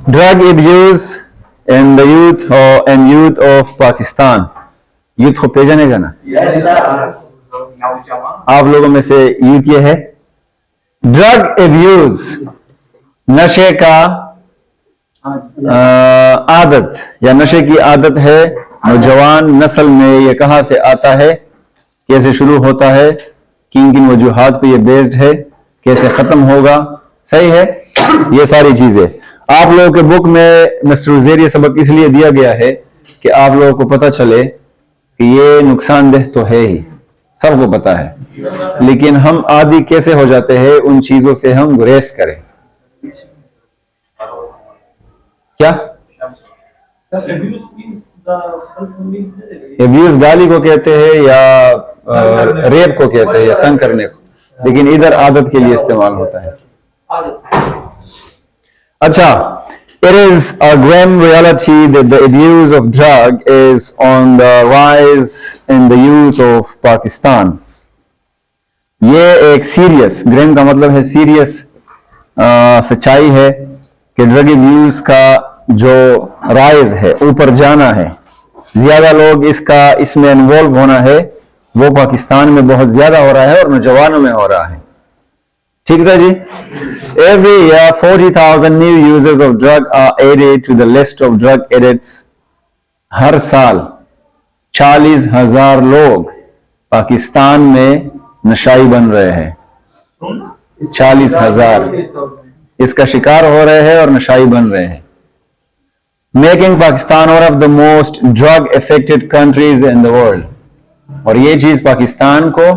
Drug abuse in the youth and youth of Pakistan. Youth को भेजनेगा ना? Yes, sir. आप लोगों में से यूथ ये है। ड्रग एब्यूज, नशे का आदत या नशे की आदत है नौजवान नस्ल में। ये कहां से आता है, कैसे शुरू होता है, किन किन वजूहात पे ये बेस्ड है, कैसे खत्म होगा, सही है। ये सारी चीजें आप लोगों के बुक में मिस्टर उज़ैर सबक इसलिए दिया गया है कि आप लोगों को पता चले कि ये नुकसानदेह तो है ही, सबको पता है, लेकिन हम आदी कैसे हो जाते हैं उन चीजों से हम गुरेज करें। क्या एब्यूज गाली को कहते हैं या रेप को कहते हैं या तंग करने को, लेकिन इधर आदत के लिए इस्तेमाल होता है। अच्छा, it is a grim reality that the abuse of drug is on the rise in the youth of Pakistan. ये एक सीरियस, ग्रेम का मतलब है सीरियस सच्चाई है कि ड्रग अब्यूज का जो राइज है, ऊपर जाना है, ज्यादा लोग इसमें इन्वॉल्व होना है, वो पाकिस्तान में बहुत ज्यादा हो रहा है और नौजवानों में हो रहा है। ठीक है जी। Every year 40,000 new users of drug are added to the list of drug addicts. हर साल 40,000 लोग पाकिस्तान में नशाई बन रहे हैं। 40,000 इसका शिकार हो रहे हैं और नशाई बन रहे हैं, making Pakistan one of the most drug affected countries in the world. और ये चीज पाकिस्तान को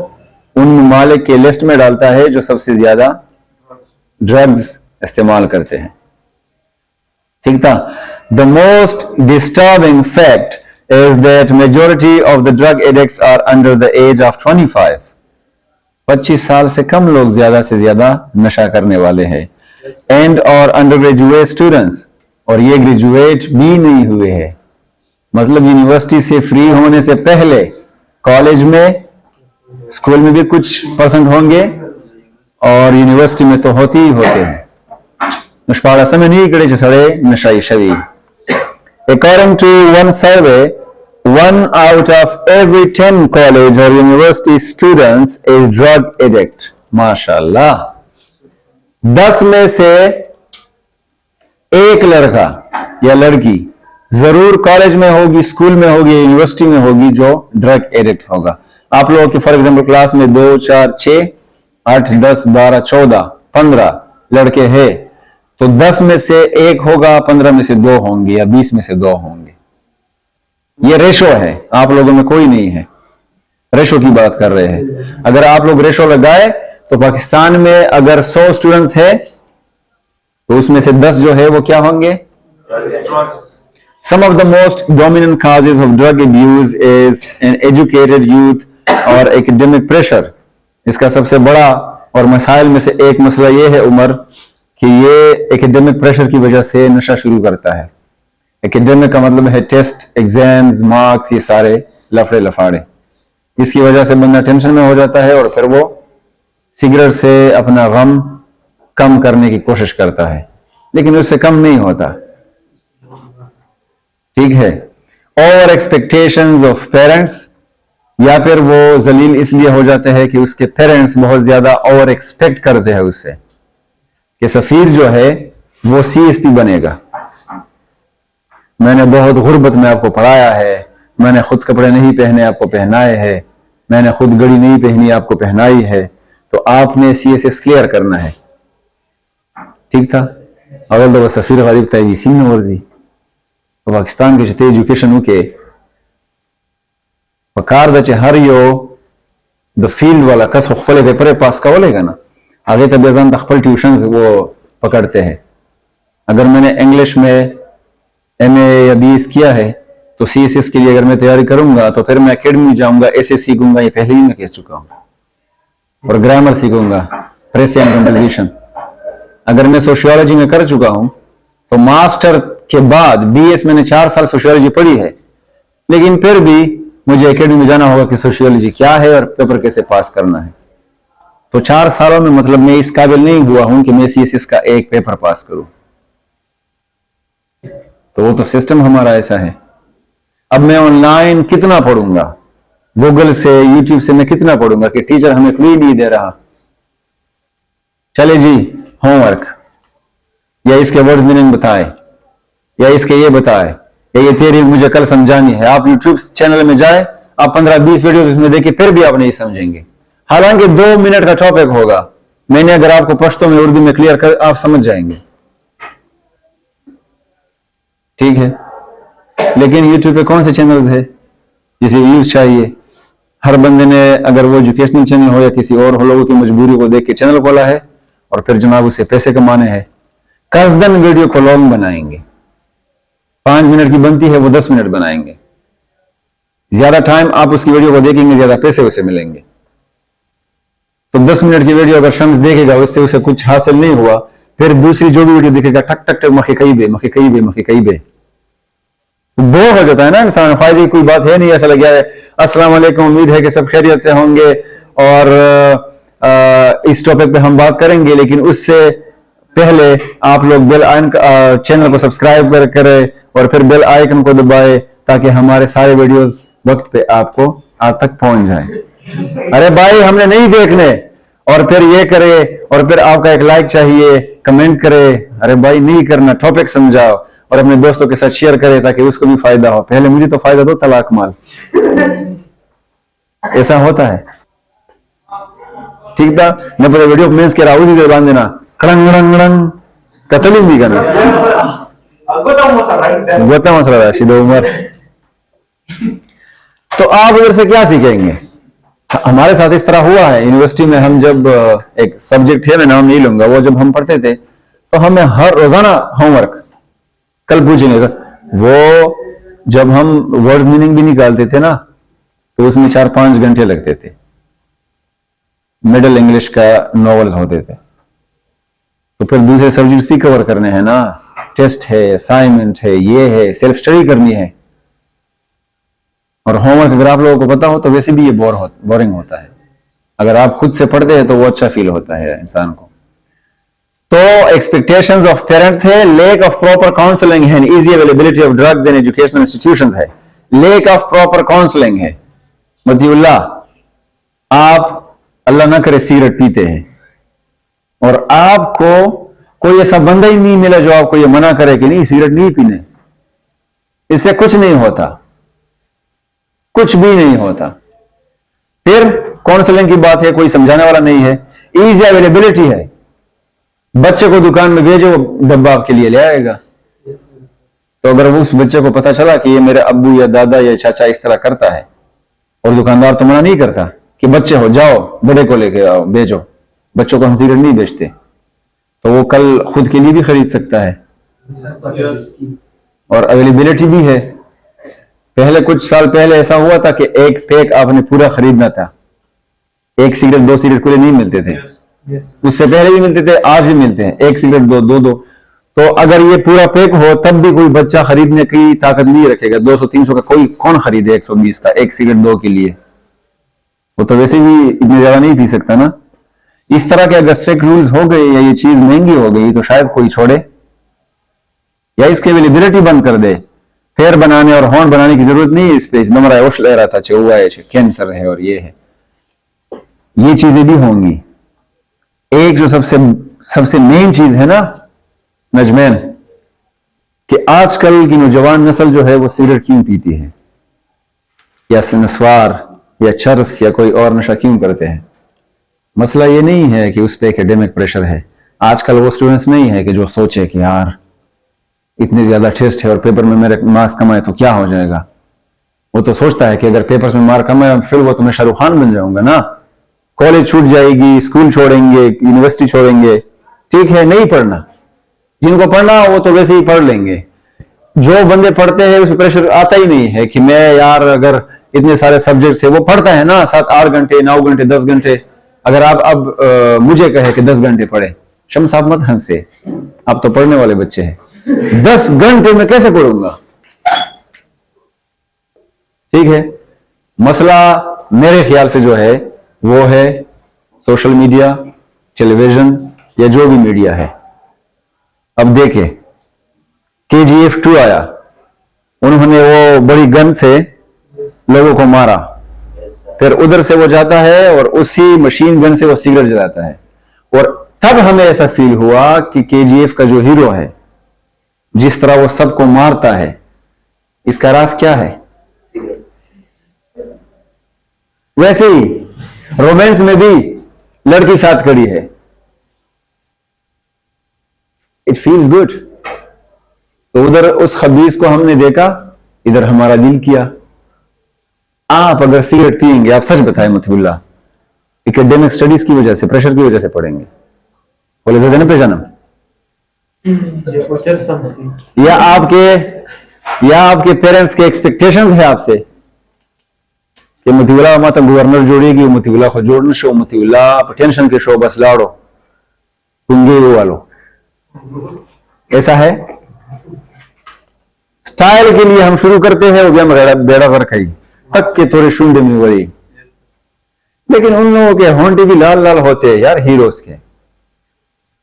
उन ममालिक के लिस्ट में डालता है जो सबसे ज्यादा ड्रग्स इस्तेमाल करते हैं। ठीक था। The most disturbing fact is that majority of the drug addicts are under the age of 25। 25 साल से कम लोग ज्यादा से ज्यादा नशा करने वाले हैं। एंड और अंडर ग्रेजुएट स्टूडेंट्स, और ये ग्रेजुएट भी नहीं हुए हैं, मतलब यूनिवर्सिटी से फ्री होने से पहले कॉलेज में, स्कूल में भी कुछ परसेंट होंगे और यूनिवर्सिटी में तो होते ही होते हैं। मुश्पाड़ा समय नहीं करे सड़े नशाई शवी। According to one survey, 1 out of every 10 college or university students is drug addict. माशाल्लाह, 10 में से एक लड़का या लड़की जरूर कॉलेज में होगी, स्कूल में होगी, यूनिवर्सिटी में होगी जो ड्रग एडिक्ट होगा। आप लोगों की फॉर एग्जाम्पल क्लास में 2, 4, 6, 8, 10, 12, 14, 15 लड़के हैं, तो 10 में से एक होगा, 15 में से 2 होंगे या 20 में से 2 होंगे। ये रेशो है, आप लोगों में कोई नहीं है। रेशो की बात कर रहे हैं। अगर आप लोग रेशो लगाए तो पाकिस्तान में अगर 100 स्टूडेंट्स है तो उसमें से 10 जो है वो क्या होंगे? Some of the most dominant causes of drug abuse is an educated youth और academic pressure. इसका सबसे बड़ा और मसाइल में से एक मसला ये है उमर कि ये एकेडमिक प्रेशर की वजह से नशा शुरू करता है। एकेडमिक का मतलब है टेस्ट, एग्जाम्स, मार्क्स, ये सारे लफड़े लफाड़े। इसकी वजह से बंदा टेंशन में हो जाता है और फिर वो सिगरेट से अपना गम कम करने की कोशिश करता है, लेकिन उससे कम नहीं होता। ठीक है। ओवर एक्सपेक्टेशंस ऑफ पेरेंट्स, या फिर वो जलील इसलिए हो जाते हैं कि उसके पेरेंट्स बहुत ज्यादा ओवर एक्सपेक्ट करते हैं उससे कि सफीर जो है वो CSP बनेगा। मैंने बहुत गुर्बत में आपको पढ़ाया है, मैंने खुद कपड़े नहीं पहने आपको पहनाए हैं, मैंने खुद घड़ी नहीं पहनी आपको पहनाई है, तो आपने CSS क्लियर करना है। ठीक था। अगर तो सफीर गरीब था इसी में वर्जी तो पाकिस्तान के जितने एजुकेशन के पकार दचे हर यो द फील्ड वाला कस खपले पेपर पास का बोलेगा ना, आगे तब बेजान तखपल ट्यूशन वो पकड़ते हैं। अगर मैंने इंग्लिश में MA या BS किया है तो CSS के लिए अगर मैं तैयारी करूंगा तो फिर मैं एकेडमी जाऊंगा, SS सीखूंगा, ये पहले ही मैं कह चुका हूं, और ग्रामर सीखूंगा, प्रेस एंड कंपोजिशन। अगर मैं सोशियोलॉजी में कर चुका हूं तो मास्टर के बाद BS मैंने 4 साल सोशियोलॉजी पढ़ी है, लेकिन फिर भी मुझे एकेडमी में जाना होगा कि सोशियोलॉजी क्या है और पेपर कैसे पास करना है। तो 4 सालों में मतलब मैं इस काबिल नहीं हुआ हूं कि मैं CSS का एक पेपर पास करूं। तो वो तो सिस्टम हमारा ऐसा है। अब मैं ऑनलाइन कितना पढ़ूंगा, गूगल से यूट्यूब से मैं कितना पढ़ूंगा कि टीचर हमें फ्री नहीं दे रहा। चले जी, होमवर्क, या इसके वर्ड मीनिंग बताए, या इसके ये बताए, या ये तेरी मुझे कल समझानी है। आप यूट्यूब चैनल में जाए, आप 15-20 वीडियो इसमें देखिए, फिर भी आप नहीं समझेंगे। हालांकि 2 मिनट का टॉपिक होगा, मैंने अगर आपको पश्तो में उर्दू में क्लियर कर, आप समझ जाएंगे, ठीक है। लेकिन यूट्यूब पे कौन से चैनल्स है जिसे व्यूज चाहिए? हर बंदे ने, अगर वो एजुकेशनल चैनल हो या किसी और हो, लोगों की मजबूरी को देख के चैनल खोला है और फिर जनाब उससे पैसे कमाने हैं। कसदन वीडियो को लॉन्ग बनाएंगे, 5 मिनट की बनती है वो 10 मिनट बनाएंगे। ज्यादा टाइम आप उसकी वीडियो को देखेंगे, ज्यादा पैसे उसे मिलेंगे। तो 10 मिनट की वीडियो अगर शम्स देखेगा, उससे उसे कुछ हासिल नहीं हुआ, फिर दूसरी जो भी वीडियो दिखेगा ठक ठक ठक मखे कई बे बोर हो जाता है ना इंसान। फायदे की कोई बात है नहीं, ऐसा लग गया है। अस्सलाम वालेकुम, उम्मीद है कि सब खैरियत से होंगे और इस टॉपिक पे हम बात करेंगे, लेकिन उससे पहले आप लोग बेल आइकन चैनल को सब्सक्राइब करें और फिर बेल आइकन को दबाएं ताकि हमारे सारे वीडियोस वक्त पे आपको आप तक पहुंच जाए। अरे भाई हमने नहीं देखने, और फिर ये करे, और फिर आपका एक लाइक चाहिए, कमेंट करे। अरे भाई नहीं करना, टॉपिक समझाओ और अपने दोस्तों के साथ शेयर करें ताकि उसको भी फायदा हो। पहले मुझे तो फायदा दो, तलाक माल। ऐसा होता है, ठीक था। न पूरे वीडियो मीन्स के राहुल जी बांध देना, खड़ंग खड़ंग कतली भी करना, गोता मसला शिदो उमर। तो आप उधर से क्या सीखेंगे? हमारे साथ इस तरह हुआ है यूनिवर्सिटी में। हम जब एक सब्जेक्ट है, मैं नाम नहीं लूंगा, वो जब हम पढ़ते थे तो हमें हर रोजाना होमवर्क, कल पूछेंगे वो, जब हम वर्ड मीनिंग भी निकालते थे ना तो उसमें 4-5 घंटे लगते थे। मिडिल इंग्लिश का नॉवेल्स होते थे, तो फिर दूसरे सब्जेक्ट्स भी कवर करने हैं ना, टेस्ट है, असाइनमेंट है, ये है, सेल्फ स्टडी करनी है। और होमवर्क अगर आप लोगों को पता हो तो वैसे भी ये बोरिंग होता है। अगर आप खुद से पढ़ते हैं तो वो अच्छा फील होता है इंसान को। तो एक्सपेक्टेशंस ऑफ पेरेंट्स है, लेक ऑफ प्रॉपर काउंसलिंग है, easy availability of drugs in educational institutions है, लेक ऑफ प्रॉपर काउंसलिंग है। मतीउल्लाह, आप अल्लाह ना करे सिगरेट पीते हैं और आपको कोई ऐसा बंदा ही नहीं मिला जो आपको ये मना करे कि नहीं सिगरेट नहीं पीने, इससे कुछ नहीं होता, कुछ भी नहीं होता। फिर काउंसलिंग की बात है, कोई समझाने वाला नहीं है, इजी अवेलेबिलिटी है। बच्चे को दुकान में भेजो, वो डब्बा आपके लिए ले आएगा। तो अगर उस बच्चे को पता चला कि ये मेरे अब्बू या दादा या चाचा इस तरह करता है, और दुकानदार तो मना नहीं करता कि बच्चे हो जाओ बड़े को लेके आओ, भेजो, बच्चों को हम सिगरेट नहीं बेचते, तो वो कल खुद के लिए भी खरीद सकता है और अवेलेबिलिटी भी है। पहले कुछ साल पहले ऐसा हुआ था कि एक पैक आपने पूरा खरीदना था, एक सिगरेट 2 सिगरेट पूरे नहीं मिलते थे, उससे पहले भी मिलते थे, आज भी मिलते हैं, एक सिगरेट दो। तो अगर ये पूरा पैक हो तब भी कोई बच्चा खरीदने की ताकत नहीं रखेगा। 200-300 का कोई कौन खरीदे 120 का एक सिगरेट 2 के लिए? वो तो वैसे भी इतने ज्यादा नहीं पी सकता ना। इस तरह के अगर स्ट्रिक्ट रूल्स हो गए या ये चीज महंगी हो गई तो शायद कोई छोड़े या इसकी अवेलेबिलिटी बंद कर दे। फेयर बनाने और हॉर्न बनाने की जरूरत नहीं है इस पे। नंबर ओश ले रहा था, हुआ है, कैंसर है और ये है, ये चीजें भी होंगी। एक जो सबसे मेन चीज है ना नजमैन, कि आजकल की नौजवान नस्ल जो है वो सिगरेट क्यों पीती है, या नस्वार या चरस या कोई और नशा क्यों करते हैं? मसला ये नहीं है कि उस पर एकेडमिक प्रेशर है। आजकल वो स्टूडेंट्स नहीं है कि जो सोचे कि यार इतनी ज्यादा टेस्ट है और पेपर में मेरे मार्क्स कमाए तो क्या हो जाएगा। वो तो सोचता है कि अगर पेपर में मार्क कमाए फिर वो तो मैं शाहरुख खान बन जाऊंगा ना, कॉलेज छूट जाएगी, स्कूल छोड़ेंगे, यूनिवर्सिटी छोड़ेंगे। ठीक है, नहीं पढ़ना, जिनको पढ़ना वो तो वैसे ही पढ़ लेंगे। जो बंदे पढ़ते हैं उस प्रेशर आता ही नहीं है कि मैं यार अगर इतने सारे सब्जेक्ट्स है, वो पढ़ता है ना 7-8 घंटे, 9 घंटे, 10 घंटे। अगर आप अब मुझे कहे कि 10 घंटे पढ़े, शम्स आप मत हंसे, आप तो पढ़ने वाले बच्चे हैं। 10 घंटे में कैसे पढ़ूंगा? ठीक है, मसला मेरे ख्याल से जो है वो है सोशल मीडिया, टेलीविजन या जो भी मीडिया है। अब देखें, KGF 2 आया, उन्होंने वो बड़ी गन से लोगों को मारा, फिर उधर से वो जाता है और उसी मशीन गन से वो सिगरेट जलाता है, और तब हमें ऐसा फील हुआ कि KGF का जो हीरो है, जिस तरह वो सबको मारता है, इसका राज क्या है? वैसे ही रोमांस में भी लड़की साथ खड़ी है, इट फील्स गुड। तो उधर उस खबीस को हमने देखा, इधर हमारा दिल किया। आप अगर सिगरेट पिएंगे, आप सच बताएं मथुल्ला, एकेडमिक स्टडीज की वजह से, प्रेशर की वजह से पढ़ेंगे, बोले थे ना पेजानम, या आपके पेरेंट्स के एक्सपेक्टेशंस है आपसे कि मथुल्ला माता गवर्नर जोड़ेगी, मथुल्ला को जोड़ना शो, मथुल्ला टेंशन के शो बस लाड़ो तुंगे वो वालो, ऐसा है? स्टाइल के लिए हम शुरू करते हैं, हो गया बेड़ा कर खाई तक के थोड़े शुंडे में वही, लेकिन उन लोगों के होंठे भी लाल लाल होते हैं यार हीरोज के।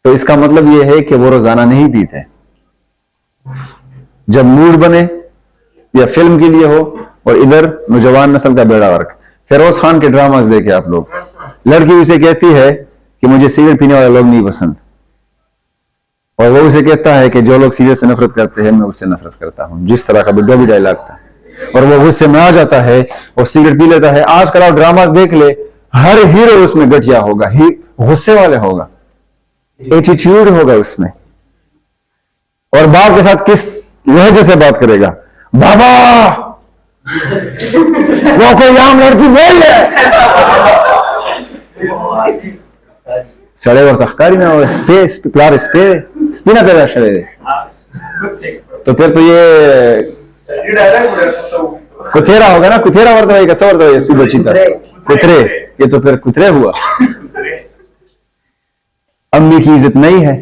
तो इसका मतलब यह है कि वो रोजाना नहीं पीते, जब मूड बने या फिल्म के लिए हो। और इधर नौजवान नस्ल का बेड़ा वर्क, फिरोज खान के ड्रामास देखे आप लोग, लड़की उसे कहती है कि मुझे सिगरेट पीने वाले लोग नहीं पसंद, और वो उसे कहता है कि जो लोग सिगरेट से नफरत करते हैं मैं उससे नफरत करता हूं, जिस तरह का बिड्डा भी डायलॉग था, और वो गुस्से में आ जाता है और सिगरेट पी लेता है। आजकल आप ड्रामास देख ले, हर हीरो उसमें गठिया होगा, गुस्से वाले होगा, एटीट्यूड होगा उसमें, और बाप के साथ किस लहजे से बात करेगा, बाबा वो कोई आम लड़की बोल ले सड़े और तखकारी में और स्पेस प्लार स्पिना पैदा शरे। तो फिर तो ये कुथेरा होगा ना, कुथेरा वर्त है, कैसा वर्त है इसकी बच्ची था कुतरे, ये तो फिर कुतरे हुआ। अम्मी की इज्जत नहीं है,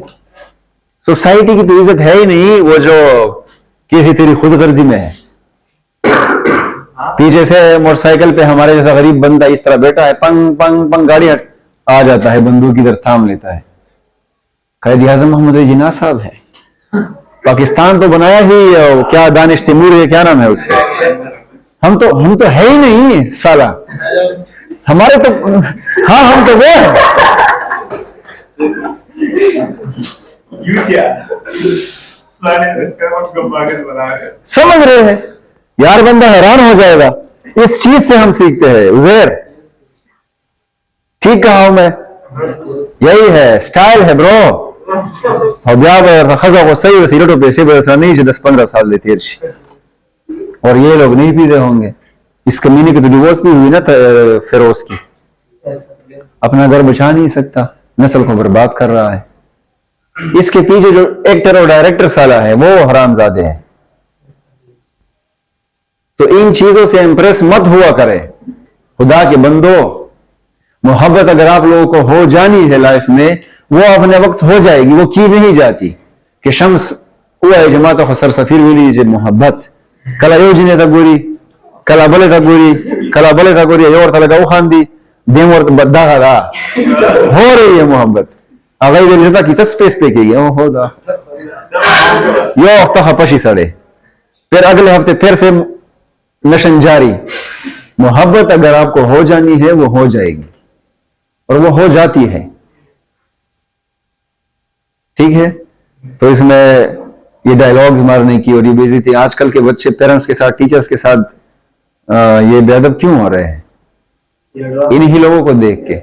सोसाइटी की तो इज्जत है ही नहीं, वो जो किसी तेरी खुदगर्जी में है। पीछे से मोटरसाइकिल पे हमारे जैसा गरीब बंदा इस तरह बैठा है, पंग पंग पंग गाड़ी आ जाता है, बंदूक इधर थाम लेता है। कायद आजम मोहम्मद जिन्ना साहब है, पाकिस्तान तो बनाया ही क्या दानिश तैमूर है, क्या नाम है उसका, हम तो है ही नहीं साला, हमारे तो हाँ हम तो वो है। समझ रहे हैं यार, बंदा हैरान हो जाएगा। इस चीज से हम सीखते हैं। उज़ैर ठीक कहा हूं मैं, यही है स्टाइल है ब्रो। खजा को सही सिगरेटों पैसे बरसा नहीं 10-15 साल लेती है, और ये लोग नहीं पीते होंगे। इस कमीने की तो डिवोर्स भी हुई ना फिरोज की, अपना घर बचा नहीं सकता, नस्ल को बर्बाद कर रहा है। इसके पीछे जो एक्टर और डायरेक्टर साला है वो हरामजादे हैं। तो इन चीजों से इंप्रेस मत हुआ करे खुदा के बंदो। मोहब्बत अगर आप लोगों को हो जानी है लाइफ में, वो अपने वक्त हो जाएगी, वो की नहीं जाती कि शम्स हुआ जमात खसर सफीर मिली जे मोहब्बत कला योजने तक गोरी कला बले तक गोरी कला बले तक गोरी और तला गौ खान दी देम और बद्दा खा हो रही है मोहब्बत। अगर ये रिश्ता की स्पेस पे की ओ होगा यो हफ्ता खपशी सड़े, फिर अगले हफ्ते फिर से मिशन जारी। मोहब्बत अगर आपको हो जानी है वो हो जाएगी, और वो हो जाती है। ठीक है, तो इसमें ये डायलॉग मारने की और ये बेइज्जती, आजकल के बच्चे पेरेंट्स के साथ टीचर्स के साथ ये बेअदब क्यों हो रहे हैं? इन्हीं लोगों को देख के,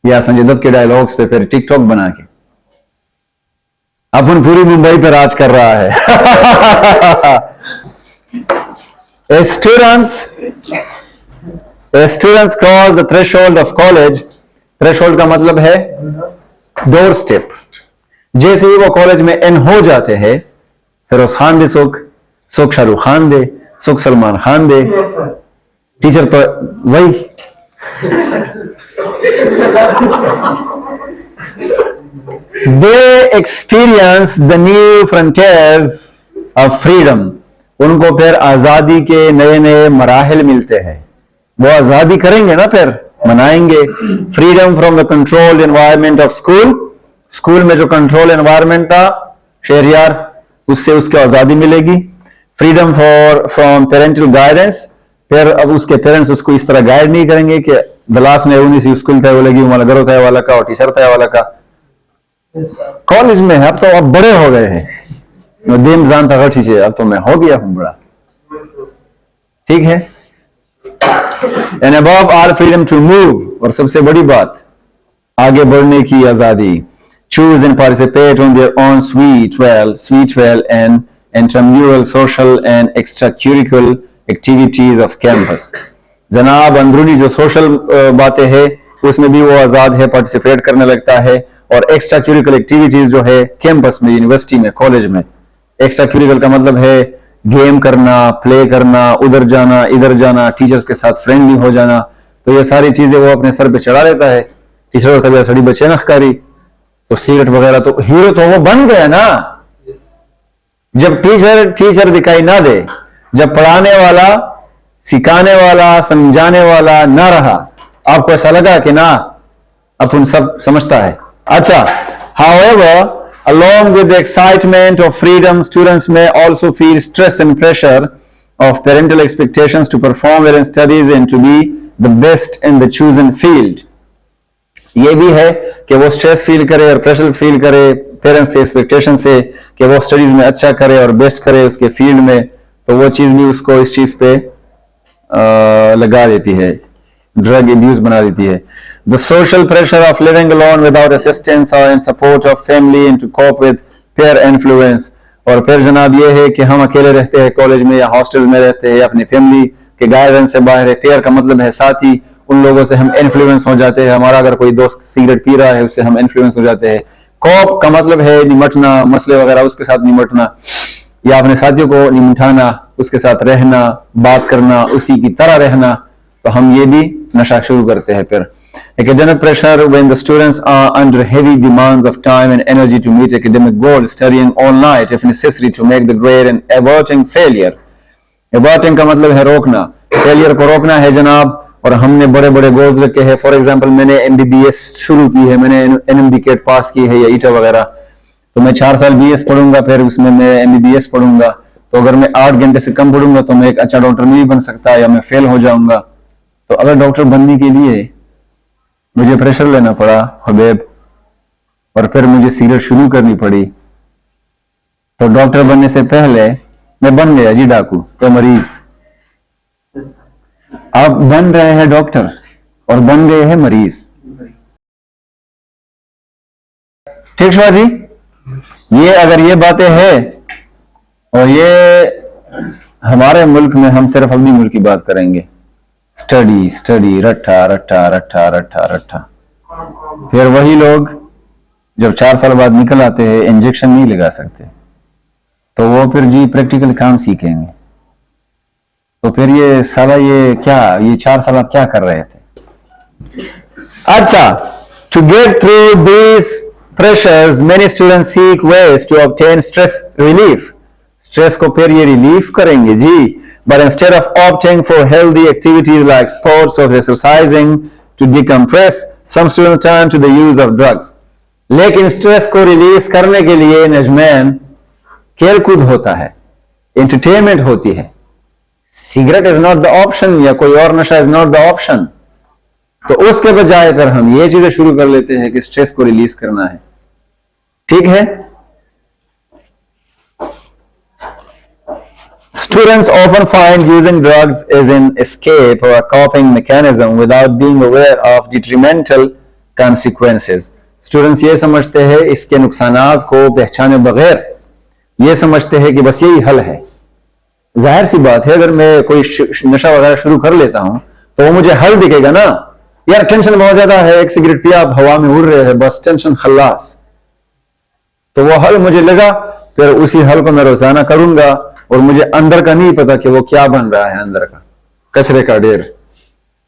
या संजय दत्त के डायलॉग्स पे फिर टिकटॉक बना के अपन पूरी मुंबई पे राज कर रहा है। Students cross the threshold of college. Threshold का मतलब है डोर स्टेप। जैसे ही वो कॉलेज में एन हो जाते हैं, फिरोज खान दे सुख शाहरुख खान दे सुख सलमान खान दे, टीचर तो वही। They experience the new frontiers of freedom. उनको फिर आजादी के नए नए मराहिल मिलते हैं, वो आजादी करेंगे ना, फिर मनाएंगे। Freedom from the controlled environment of school. School में जो कंट्रोल एनवायरनमेंट था, शहरियार उससे उसको आज़ादी मिलेगी। फ्रीडम फ्रॉम पेरेंटल गाइडेंस, फिर अब उसके पेरेंट्स उसको इस तरह गाइड नहीं करेंगे कि क्लास में उन्हीं सी स्कूल तय लगी वाला घरों तय वाला का और टीचर तय वाला का। कॉलेज में है, अब तो अब बड़े हो गए हैं, दिन जानता हर चीजें, अब तो मैं हो गया हूं बड़ा, ठीक है। And above our freedom to move, और सबसे बड़ी बात आगे बढ़ने की आजादी। Choose and participate on their own sweet well and intramural social and extra curricular activities of campus. जनाब अंदरूनी जो सोशल बातें हैं उसमें भी वो आजाद है, पार्टिसिपेट करने लगता है। और एक्स्ट्रा करिकुलर एक्टिविटीज जो है कैंपस में, यूनिवर्सिटी में, कॉलेज में, एक्स्ट्रा करिकुलर का मतलब है गेम करना, प्ले करना, उधर जाना इधर जाना, टीचर्स के साथ फ्रेंडली हो जाना। तो ये सारी चीजें वो अपने सर पे चढ़ा लेता है। टीचर को कभी सड़ी बचे नखकारी, तो सिगरेट वगैरह, तो हीरो तो वो बन गया ना। जब टीचर दिखाई ना दे, जब पढ़ाने वाला, सिखाने वाला, समझाने वाला ना रहा, आपको ऐसा लगा कि ना अपन सब समझता है। अच्छा, however, along with the excitement of freedom, students may also feel stress and pressure of parental expectations to perform their studies and to be the best in the chosen field. ये भी है कि वो स्ट्रेस फील करे और pressure feel करे parents से, expectation से कि वो स्टडीज में अच्छा करे और बेस्ट करे उसके फील्ड में, तो वो चीज भी उसको इस चीज पे लगा देती है, ड्रग एब्यूज बना देती है। The social pressure of living alone without assistance or in support of family and to cope with peer influence। और फिर जनाब ये है कि हम अकेले रहते हैं कॉलेज में या हॉस्टल में रहते हैं, अपनी फैमिली के गाइडेंस से बाहर है। पेयर का मतलब है साथी, उन लोगों से हम इन्फ्लुएंस हो जाते हैं। हमारा अगर कोई दोस्त सिगरेट पी रहा है उससे हम इन्फ्लुएंस हो जाते हैं। कॉप का मतलब है निमटना, मसले वगैरह उसके साथ निमटना, या अपने साथियों को निमटाना, उसके साथ रहना, बात करना, उसी की तरह रहना। तो हम ये भी नशा शुरू करते हैं। फिर academic pressure when the students are under heavy demands of time and energy to meet academic goals, studying all night if necessary to make the grade and averting failure। averting का मतलब है रोकना, failure को रोकना है जनाब। और हमने बड़े बड़े गोल्स रखे हैं। फॉर एग्जांपल मैंने MBBS शुरू की है, मैंने NMD कैट पास की है या ईटा वगैरह, तो मैं 4 साल BS पढ़ूंगा, फिर उसमें मैं MBBS पढ़ूंगा। तो अगर मैं 8 घंटे से कम पढ़ूंगा तो मैं एक अच्छा डॉक्टर नहीं बन सकता, या मैं फेल हो जाऊंगा। तो अगर डॉक्टर बनने के लिए मुझे प्रेशर लेना पड़ा हबीब, और फिर मुझे सिगरेट शुरू करनी पड़ी, तो डॉक्टर बनने से पहले मैं बन गया जी डाकू, तो मरीज। अब बन रहे हैं डॉक्टर और बन गए हैं मरीज। ठीक है जी, ये अगर ये बातें हैं, और ये हमारे मुल्क में हम सिर्फ अपनी मुल्क की बात करेंगे, स्टडी स्टडी, रट्टा रट्टा रट्टा रट्टा रट्टा। फिर वही लोग जब 4 साल बाद निकल आते हैं, इंजेक्शन नहीं लगा सकते, तो वो फिर जी प्रैक्टिकल काम सीखेंगे। तो फिर ये साला ये क्या, ये 4 साल आप क्या कर रहे थे। अच्छा, to get through these pressures many students seek ways to obtain stress relief. Stress को फिर ये रिलीफ करेंगे जी, but instead of opting for healthy activities like sports or exercising to decompress, some students turn to the use of drugs। लेकिन stress को release करने के लिए नजमैन खेलकूद होता है, एंटरटेनमेंट होती है। Cigarette is not the option, या कोई और नशा इज नॉट द ऑप्शन। तो उसके बजाय फिर हम ये चीजें शुरू कर लेते हैं कि स्ट्रेस को रिलीज करना है। ठीक है, students often find using drugs is an escape or a coping mechanism without being aware of detrimental consequences। Students ये समझते हैं इसके नुकसानात को पहचाने बगैर ये समझते हैं कि बस यही हल है। जाहिर सी बात है, अगर मैं कोई नशा वगैरह शुरू कर लेता हूं तो वो मुझे हल दिखेगा ना। यार टेंशन बहुत ज्यादा है, एक सिगरेट पिया, आप हवा में उड़ रहे हैं, बस टेंशन खल्लास, तो वो हल मुझे लगा, फिर उसी हल को मैं रोजाना करूंगा, और मुझे अंदर का नहीं पता कि वो क्या बन रहा है, अंदर का कचरे का ढेर।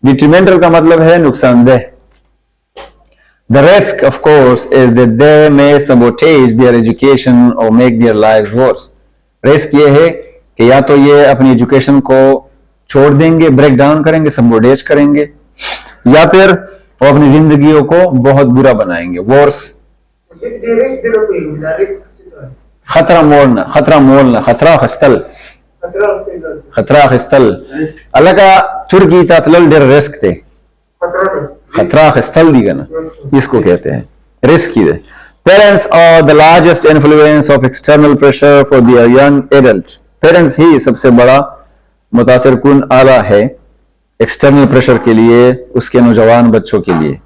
डिट्रीमेंटल का मतलब है नुकसानदेह। The risk, of course, is that they may sabotage their education or make their lives worse। Risk ये है कि या तो ये अपनी एजुकेशन को छोड़ देंगे, ब्रेक डाउन करेंगे, सबोटेज करेंगे, या फिर वो अपनी जिंदगियों को बहुत बुरा बनाएंगे, वर्स। खतरा मोलना, खतरा मोलना, खतरा खस्तल, खतरा खस्तल. अलगा तुर्की तातलल डेर रिस्क थे, खतरा खस्तल दी गना, इसको कहते हैं रिस्क की दे. Parents are the largest influence of external pressure for their young adult. Parents ही सबसे बड़ा मुतासिर कुन आला है एक्सटर्नल प्रेशर के लिए उसके नौजवान बच्चों के लिए.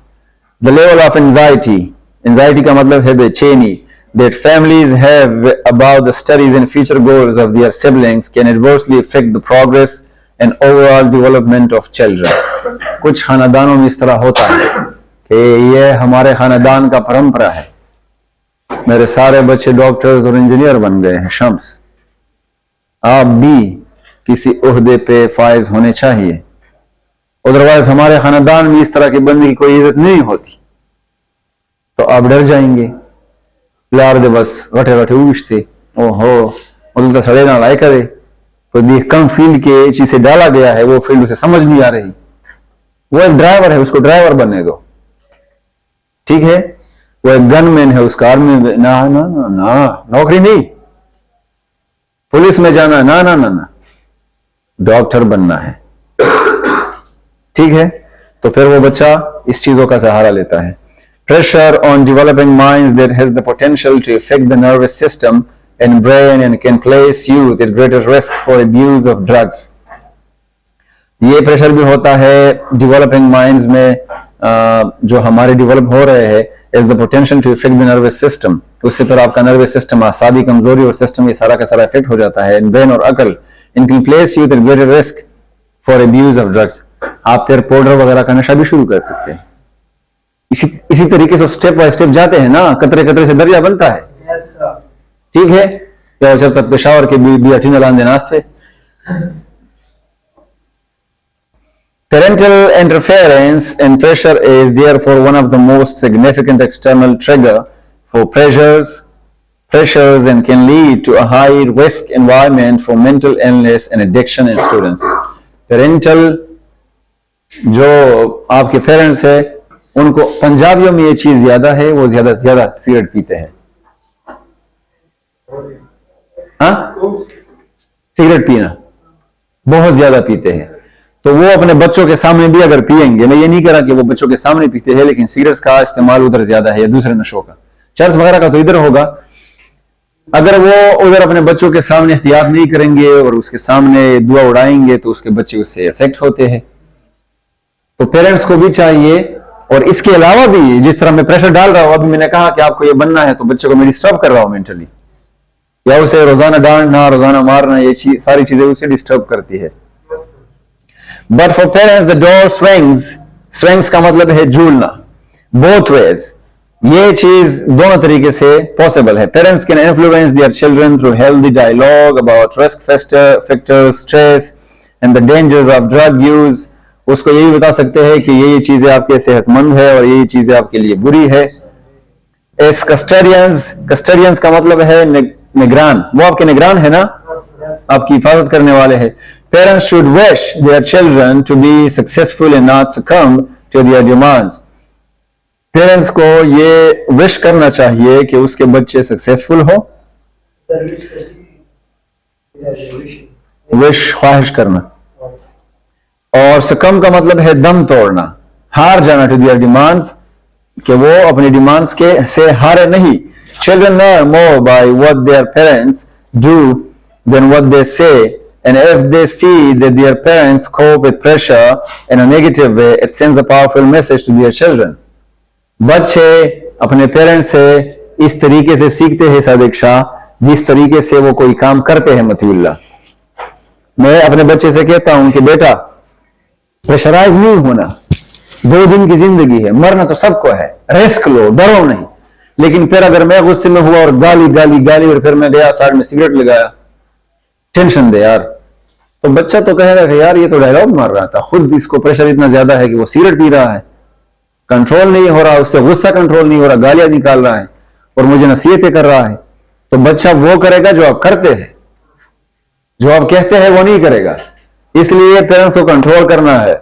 The level of anxiety, anxiety का मतलब है बेचैनी, that families have about the studies and future goals of their siblings can adversely affect the progress and overall development of children. कुछ खानदानों में इस तरह होता है कि ये हमारे खानदान का परंपरा है, मेरे सारे बच्चे डॉक्टर्स और इंजीनियर बन गए हैं, शम्स आप भी किसी ओहदे पे फायज होने चाहिए, अदरवाइज हमारे खानदान में इस तरह की बंदी की कोई इज्जत नहीं होती. तो आप डर जाएंगे. लार दे बस रटे रटे उछते ओहो मतलब तो सड़े ना लाए करे तो देख कम फील्ड के चीज से डाला गया है, वो फील्ड उसे समझ नहीं आ रही. वो एक ड्राइवर है, उसको ड्राइवर बनने दो, ठीक है. वो एक गनमैन है, उसका आर्मी में ना ना ना ना नौकरी नहीं, पुलिस में जाना ना ना ना ना, डॉक्टर बनना है, ठीक है. तो फिर वो बच्चा इस चीजों का सहारा लेता है. Pressure on developing minds that has the potential to affect the nervous system and brain and can place youth at greater risk for abuse of drugs. ये प्रेशर भी होता है developing minds में जो हमारे develop हो रहे हैं as the potential to affect the nervous system. तो उससे फिर आपका nervous system आसादी कमजोरी और system ये सारा का सारा affect हो जाता है brain और अकल and can place youth at greater risk for abuse of drugs. आप फिर पाउडर वगैरह का नशा भी शुरू कर सकते हैं. इसी तरीके से स्टेप बाय स्टेप जाते हैं ना, कतरे कतरे से दरिया बनता है. ठीक है, क्या जब तक पेशावर के भी अठी नलान नास्ते. Parental interference and pressure is therefore one of the most significant external trigger for pressures and can lead to a high risk environment for mental illness and addiction in students. Parental जो आपके parents है उनको पंजाबियों में ये चीज ज्यादा है, वो ज्यादा से ज्यादा सिगरेट पीते हैं. हाँ, सिगरेट पीना बहुत ज्यादा पीते हैं. तो वो अपने बच्चों के सामने भी अगर पिएंगे, मैं ये नहीं कह रहा कि वो बच्चों के सामने पीते हैं, लेकिन सिगरेट का इस्तेमाल उधर ज्यादा है या दूसरे नशों का, चर्च वगैरह का तो इधर होगा. अगर वो उधर अपने बच्चों के सामने एहतियात नहीं करेंगे और उसके सामने दुआ उड़ाएंगे तो उसके बच्चे उससे इफेक्ट होते हैं. तो पेरेंट्स को भी चाहिए, और इसके अलावा भी जिस तरह मैं प्रेशर डाल रहा हूं, अभी मैंने कहा कि आपको ये बनना है, तो बच्चे को मैं डिस्टर्ब कर रहा हूं मेंटली, या उसे रोजाना डांटना रोजाना मारना, ये सारी चीजें उसे डिस्टर्ब करती है. But for parents the door swings का मतलब है झूलना, बोथ वेज. ये चीज दोनों तरीके से पॉसिबल है. Parents can influence their children through healthy dialogue about risk factors, stress and the dangers of drug use. उसको यही बता सकते हैं कि ये चीजें आपके सेहतमंद है और ये चीजें आपके लिए बुरी है. एस कस्टडियंस का मतलब है निगरान, वो आपके निगरान है ना, आपकी हिफाजत करने वाले हैं. Parents should wish their children to be successful and not succumb to their demands. Parents को ये विश करना चाहिए कि उसके बच्चे सक्सेसफुल हो. विश ख्वाहिश करना. और सकम का मतलब है दम तोड़ना, हार जाना टू देयर डिमांड्स, कि वो अपनी डिमांड्स के से हारे नहीं. Children learn more by what their parents do than what they say, and if they see that their parents cope with pressure in a negative way, it sends a powerful message to their children. बच्चे अपने parents से इस तरीके से सीखते हैं सादिक शाह, जिस तरीके से वो कोई काम करते हैं. मतीउल्लाह, मैं अपने बच्चे से कहता हूं कि बेटा प्रेशराइज नहीं होना, 2 दिन की जिंदगी है, मरना तो सबको है, रिस्क लो, डरो नहीं. लेकिन फिर अगर मैं गुस्से में हुआ और गाली गाली गाली और फिर मैं गया साइड में सिगरेट लगाया, टेंशन दे यार, तो बच्चा तो कहेगा कि यार ये तो डायलॉग मार रहा था, खुद इसको प्रेशर इतना ज्यादा है कि वो सिगरेट पी रहा है, कंट्रोल नहीं हो रहा, उससे गुस्सा कंट्रोल नहीं हो रहा, गालियां निकाल रहा है और मुझे नसीहतें कर रहा है. तो बच्चा वो करेगा जो आप करते हैं, जो आप कहते हैं वो नहीं करेगा. इसलिए पेरेंट्स को कंट्रोल करना है.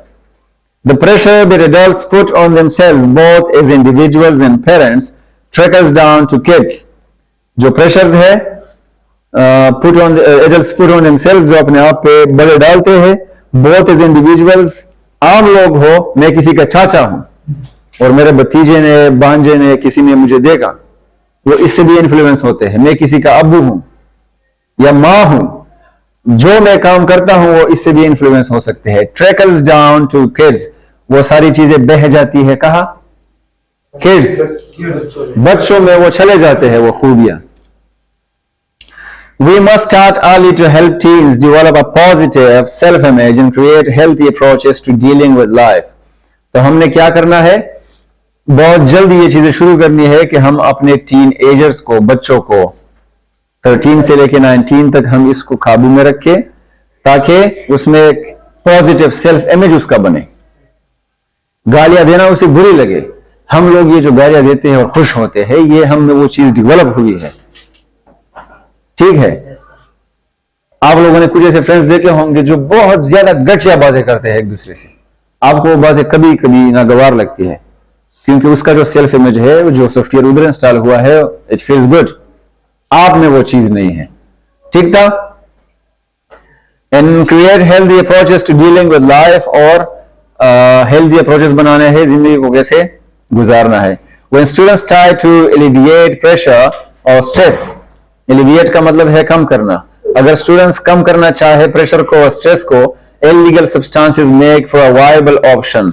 The pressure that adults put on themselves both as individuals and parents trickles down to kids. जो प्रेशर्स है put on adults put on themselves, जो अपने आप पे बड़े डालते हैं, बोथ एज इंडिविजुअल्स, आम लोग हो, मैं किसी का चाचा हूं और मेरे भतीजे ने भांजे ने किसी ने मुझे देखा, वो इससे भी इन्फ्लुएंस होते हैं। मैं किसी का अब्बू हूं या मां हूं, जो मैं काम करता हूं वो इससे भी इन्फ्लुएंस हो सकते हैं। ट्रैकल्स डाउन टू किड्स, वो सारी चीजें बह जाती है कहा? किड्स, बच्चों में वो चले जाते हैं वो खूबियां। We must start early to help teens develop a positive self-image and create healthy approaches to dealing with life. तो हमने क्या करना है? बहुत जल्दी ये चीजें शुरू करनी है कि हम अपने टीन एजर्स को, बच्चों को 13 से लेके 19 तक हम इसको काबू में रखें, ताकि उसमें एक पॉजिटिव सेल्फ इमेज उसका बने। गालियां देना उसे बुरी लगे, हम लोग ये जो गालियां देते हैं और खुश होते हैं, ये हम में वो चीज डेवलप हुई है। ठीक है, आप लोगों ने कुछ ऐसे फ्रेंड्स देखे होंगे जो बहुत ज्यादा गठिया बातें करते हैं एक दूसरे से, आपको वो बातें कभी कभी नागवार लगती है, क्योंकि उसका जो सेल्फ इमेज है, जो सॉफ्टवेयर उधर इंस्टॉल हुआ है, इट फील्स गुड। आप में वो चीज नहीं है। ठीक था? And create healthy approaches to dealing with life, और हेल्दी अप्रोचेस बनाने हैं, जिंदगी को कैसे गुजारना है। When students try to alleviate pressure or stress, alleviate का मतलब है कम करना। अगर स्टूडेंट्स कम करना चाहे प्रेशर को और स्ट्रेस को, illegal substances make for a viable option।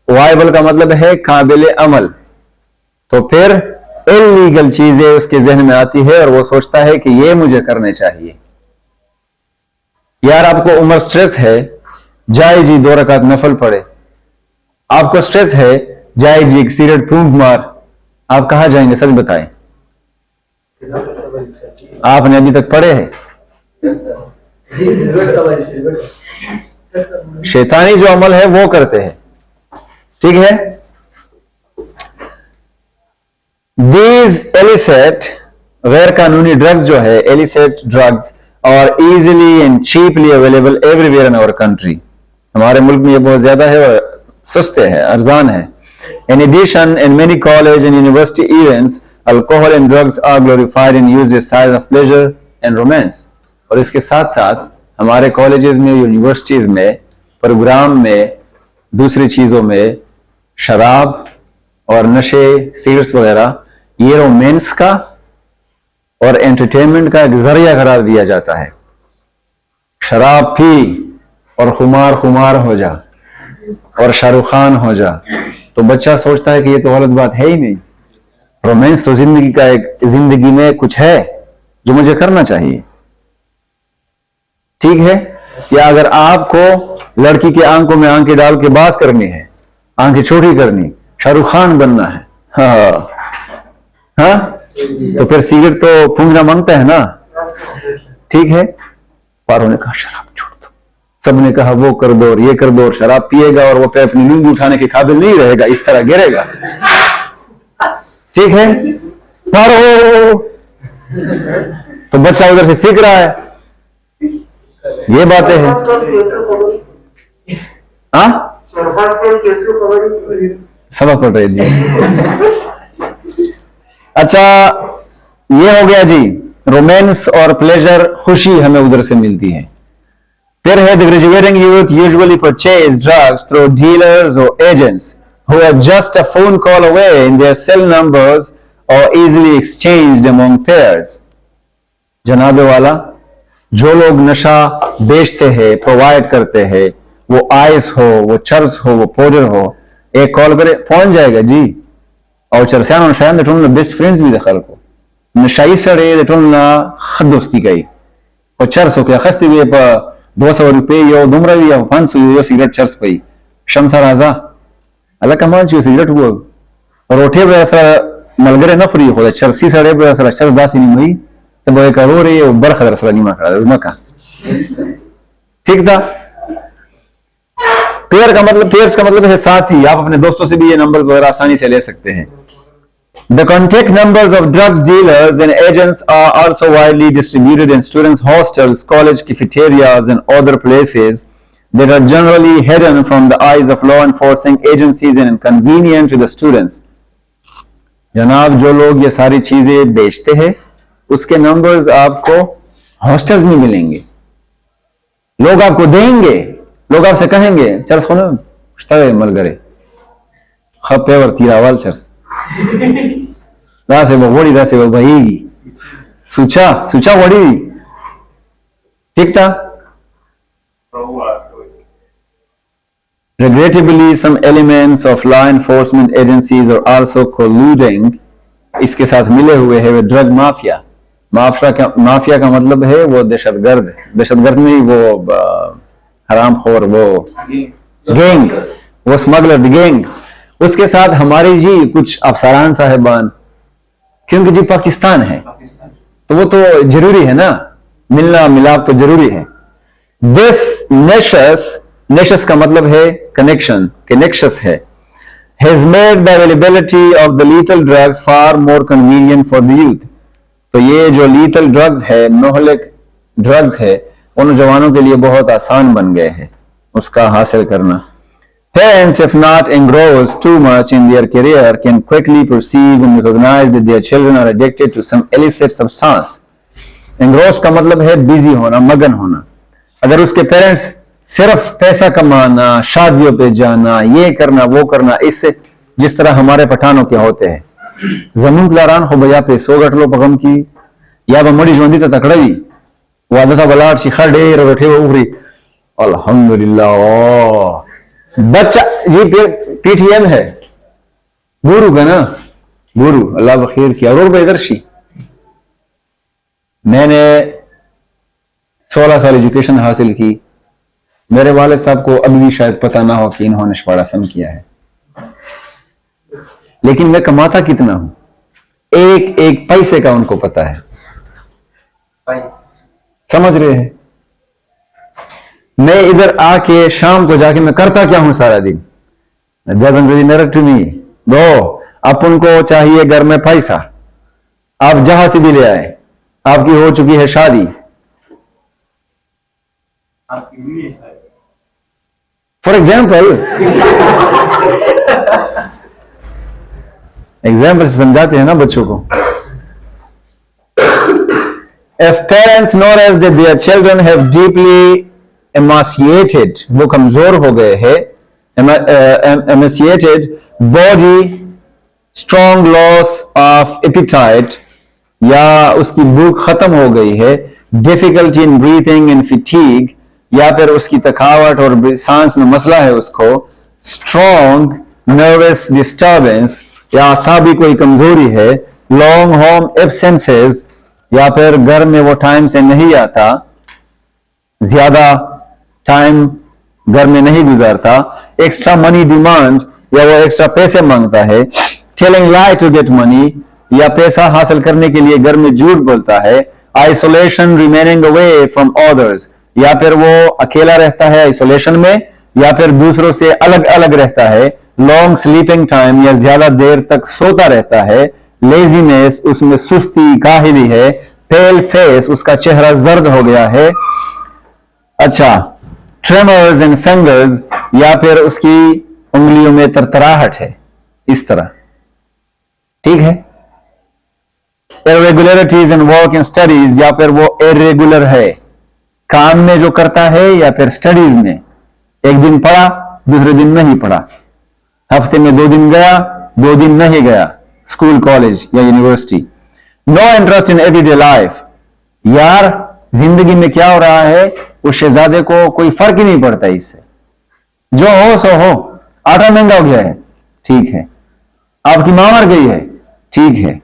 viable का मतलब है काबिल अमल, तो फिर इलीगल चीजें उसके जहन में आती है और वो सोचता है कि ये मुझे करने चाहिए। यार आपको उम्र स्ट्रेस है, जाए जी 2 रकात नफल पढ़े। आपको स्ट्रेस है, जाए जी एक सिगरेट फूंक मार। आप कहां जाएंगे? सच बताएं, आपने अभी तक पढ़े हैं? शैतानी जो अमल है वो करते हैं। ठीक है? These illicit, गैर कानूनी ड्रग्स जो है, illicit drugs और easily and cheaply available everywhere in our country। हमारे मुल्क में ये बहुत ज्यादा है और सस्ते हैं, अर्जान है। In addition, in many college and university events, alcohol and drugs are glorified and used as signs of pleasure and romance। और इसके साथ साथ हमारे कॉलेजेस में, यूनिवर्सिटीज में, प्रोग्राम में, दूसरी चीजों में शराब और नशे, सिगरेट्स वगैरह, ये रोमांस का और एंटरटेनमेंट का एक जरिया करार दिया जाता है। शराब पी और खुमार हो जा और शाहरुख खान हो जा, तो बच्चा सोचता है कि ये तो गलत बात है ही नहीं। रोमांस तो जिंदगी का एक, जिंदगी में कुछ है जो मुझे करना चाहिए। ठीक है? या अगर आपको लड़की की आंखों में आंखें डाल के बात करनी है, आंखें छोटी करनी, शाहरुख खान बनना है, हाँ, तो फिर सिगरेट तो फूंकना मांगता है ना। ठीक है? पारों ने कहा शराब छोड़ दो, सबने कहा वो कर दो और ये कर दो, और शराब पिएगा और वो पे अपनी लुंगी उठाने के काबिल नहीं रहेगा, इस तरह गिरेगा। ठीक है? पारो, तो बच्चा उधर से सीख रहा है, ये बातें हैं। सबक पढ़ रहे जी। अच्छा, ये हो गया जी रोमांस और प्लेजर, खुशी हमें उधर से मिलती है। फिर है the graduating youth usually purchase drugs through dealers और agents who are just a phone call away in their cell numbers or easily exchanged among peers। जनाबे वाला, जो लोग नशा बेचते हैं, प्रोवाइड करते हैं, वो आइस हो, वो चर्स हो, वो पाउडर हो, एक कॉल करे पहुंच जाएगा जी। और चरसियान और शायद टोलना बेस्ट फ्रेंड्स भी दखल को नशाई सड़े टोलना खद दोस्ती गई और चर्स हो क्या खस्ती भी 200 रुपये यो दुमरा भी 500 यो सिगरेट चर्स पई शमसा राजा अल्लाह कमान चाहिए सिगरेट हुआ रोटे बेसा मलगरे न फ्री हो चरसी सड़े बेसा चर्स दासी नहीं मई तो वो करो रे बर खदर सला नहीं माखड़ा उसमें का ठीक था। पेयर का मतलब, पेयर्स का मतलब है साथी। आप अपने दोस्तों से भी ये नंबर वगैरह आसानी से ले सकते हैं। The contact numbers of drug dealers and agents are also widely distributed in students' hostels, college cafeterias, and other places that are generally hidden from the eyes of law enforcing agencies and inconvenient to the students। जनाब, जो लोग ये सारी चीजें बेचते हैं उसके numbers आपको हॉस्टल्स नहीं मिलेंगे, लोग आपको देंगे, लोग आपसे कहेंगे चल सुनो मलगरे खपेवर तीरा वालचर्स दासे वो वोड़ी दासे वो भाईगी सुचा वोड़ी ठीक था। Regrettably, some elements of law enforcement agencies are also colluding, इसके साथ मिले हुए है वे ड्रग माफिया। माफिया का मतलब है वो दहशतगर्द नहीं, वो हरामखोर, वो गैंग, वो स्मगलर गैंग, उसके साथ हमारी जी कुछ अफसरान साहिबान, क्योंकि जी पाकिस्तान है तो वो तो जरूरी है ना, मिलना मिलाप तो जरूरी है। दिस नेशस का मतलब है कनेक्शन, कनेक्शस है। Has made the availability of the lethal drugs far more convenient for the youth. तो ये जो lethal drugs है, मोहलिक ड्रग्स है, उन जवानों के लिए बहुत आसान बन गए हैं उसका हासिल करना। Parents, if not engrossed too much in their career, can quickly perceive and recognize that their children are addicted to some illicit substance. Engrossed का मतलब है बिजी होना, मगन होना। अगर उसके पेरेंट्स सिर्फ पैसा कमाना, शादियों पे जाना, ये करना वो करना, इससे जिस तरह हमारे पठानों के होते हैं, जमीन लारान हो भैया पैसो गटलो पगम की या बमड़ी जोंदी तो तकड़ई वादता बलाट शिखा डेर बैठे उभरी अल्हम्दुलिल्लाह। बच्चा ये पीटीएम है, गुरु का ना, गुरु अल्लाह बखीर किया और बेदर्शी। मैंने 16 साल एजुकेशन हासिल की, मेरे वाले साहब को अभी भी शायद पता ना हो कि इन्होंने शपाड़ासन किया है, लेकिन मैं कमाता कितना हूं, एक एक पैसे का उनको पता है। समझ रहे हैं? मैं इधर आके शाम को जाके मैं करता क्या हूं सारा दिन, दो अपन को चाहिए घर में पैसा, आप जहां से भी ले आए, आपकी हो चुकी है शादी, फॉर एग्जाम्पल से समझाते हैं ना बच्चों को। If parents notice that their children have deeply emaciated, वो कमजोर हो गए हैं, emaciated body, strong loss of appetite, या उसकी भूख खत्म हो गई है, difficulty in breathing and fatigue, या फिर उसकी थकावट और सांस में मसला है उसको, स्ट्रॉन्ग नर्वस डिस्टर्बेंस या आसाबी कोई कमजोरी है, लॉन्ग होम एब्सेंसेस, या फिर घर में वो टाइम से नहीं आता, ज्यादा टाइम घर में नहीं गुजारता, एक्स्ट्रा मनी डिमांड या वो एक्स्ट्रा पैसे मांगता है, telling lie to get money, या पैसा हासिल करने के लिए घर में झूठ बोलता है, isolation remaining away from others, या फिर वो अकेला रहता है आइसोलेशन में, या फिर दूसरों से अलग अलग रहता है, लॉन्ग स्लीपिंग टाइम या ज्यादा देर तक सोता रहता है, लेजीनेस उसमें सुस्ती काहिली है, पेल फेस उसका चेहरा जर्द हो गया है, अच्छा ट्रेमर्स एंड फिंगर्स, या फिर उसकी उंगलियों में तरतराहट है, इस तरह। ठीक है? Irregularities in work and studies, या फिर वो इरेगुलर है काम में जो करता है या फिर स्टडीज में, एक दिन पढ़ा दूसरे दिन नहीं पढ़ा, हफ्ते में 2 दिन गया 2 दिन नहीं गया स्कूल कॉलेज या university. No interest in everyday life, यार जिंदगी में क्या हो रहा है उस शहजादे को कोई फर्क ही नहीं पड़ता इससे, जो हो सो हो, आटा महंगा हो गया है ठीक है, आपकी मां मर गई है ठीक है,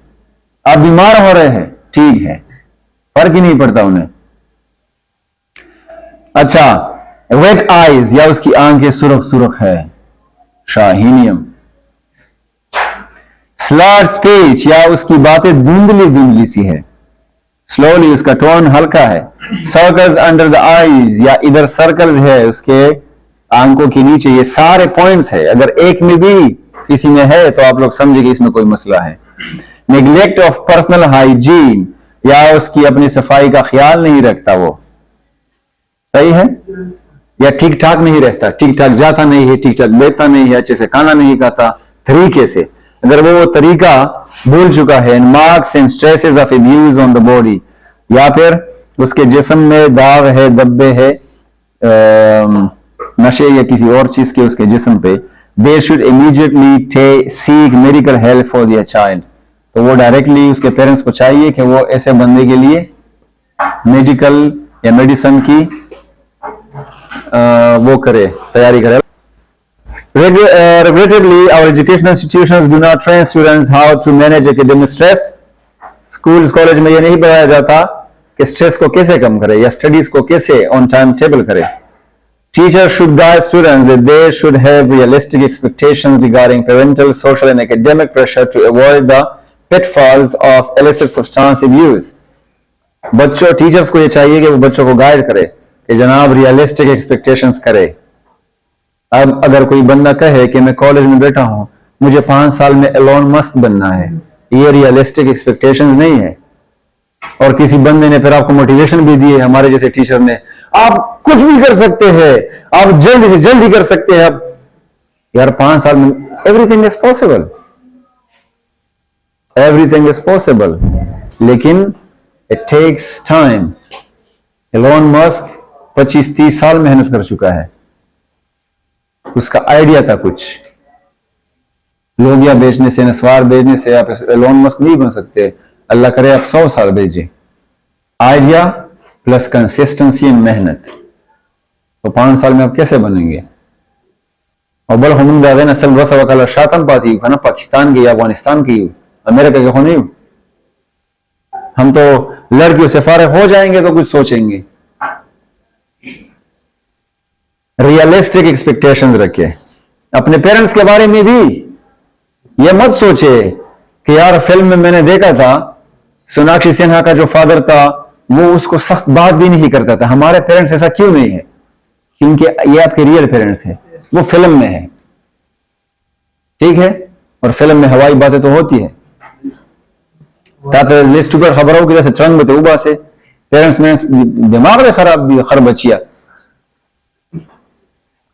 आप बीमार हो रहे हैं ठीक है, फर्क ही नहीं पड़ता उन्हें। अच्छा रेड आईज, या उसकी आंखें सुरख सुरख है, शाहीनियम। स्लर्ड स्पीच, या उसकी बातें धुंधली धुंधली सी है, स्लोली उसका टोन हल्का है, सर्कल्स अंडर द आईज, या इधर सर्कल है उसके आंखों के नीचे, ये सारे पॉइंट्स है, अगर एक में भी किसी में है तो आप लोग समझे कि इसमें कोई मसला है। नेग्लेक्ट ऑफ पर्सनल हाइजीन, या उसकी अपनी सफाई का ख्याल नहीं रखता, वो सही है या ठीक ठाक नहीं रहता, ठीक ठाक जाता नहीं है, ठीक ठाक बैठता नहीं है, अच्छे से खाना नहीं खाता तरीके से, अगर वो तरीका भूल चुका है, marks and stresses of abuse on the body, या फिर उसके जिस्म में दाग है, धब्बे है, नशे या किसी और चीज के उसके जिस्म पे, they should immediately seek medical help for their child. तो वो डायरेक्टली उसके पेरेंट्स को चाहिए कि वो ऐसे बंदे के लिए मेडिकल या मेडिसिन की वो करे, तैयारी करे। Regrettably, our educational institutions do not train students how to manage academic stress. School college में ये नहीं बताया जाता कि स्ट्रेस को कैसे कम करे या स्टडीज को कैसे ऑन टाइम टेबल करे। Teachers should guide students that they should have realistic expectations regarding parental, social and academic pressure to avoid the pitfalls of illicit substance abuse. बच्चों, टीचर्स को ये चाहिए कि वो बच्चों को गाइड करे कि जनाब रियलिस्टिक एक्सपेक्टेशंस करे। अब अगर कोई बंदा कहे कि मैं कॉलेज में बैठा हूं, मुझे 5 साल में एलोन मस्क बनना है, ये रियलिस्टिक एक्सपेक्टेशंस नहीं है। और किसी बंदे ने फिर आपको मोटिवेशन भी दी है, हमारे जैसे टीचर ने, आप कुछ भी कर सकते हैं, आप जल्दी से जल्दी कर सकते हैं। अब यार 5 साल में everything is possible, everything is possible, लेकिन it takes time. Elon Musk 25-30 साल मेहनत कर चुका है, उसका आइडिया था कुछ। लोगिया बेचने से, नस्वार बेचने से आप एलोन मस्क नहीं बन सकते। अल्लाह करे आप 100 साल भेजे। आइडिया प्लस कंसिस्टेंसी एंड मेहनत, तो 5 साल में आप कैसे बनेंगे? और बल हम नसल वसल शातन पाती ना, पाकिस्तान की, अफगानिस्तान की, अमेरिका के हो नहीं। हम तो लड़कियों से फारिग हो जाएंगे तो कुछ सोचेंगे। रियलिस्टिक एक्सपेक्टेशंस रखे अपने पेरेंट्स के बारे में भी। ये मत सोचे कि यार फिल्म में मैंने देखा था सोनाक्षी सिन्हा का जो फादर था वो उसको सख्त बात भी नहीं करता था। हमारे पेरेंट्स ऐसा क्यों नहीं है? क्योंकि ये आपके रियल पेरेंट्स है, वो फिल्म में है, ठीक है। और फिल्म में हवाई बातें तो होती है, लिस्ट पर खबरों की जैसे चंग में उबा से पेरेंट्स में दिमाग में खराब बचिया।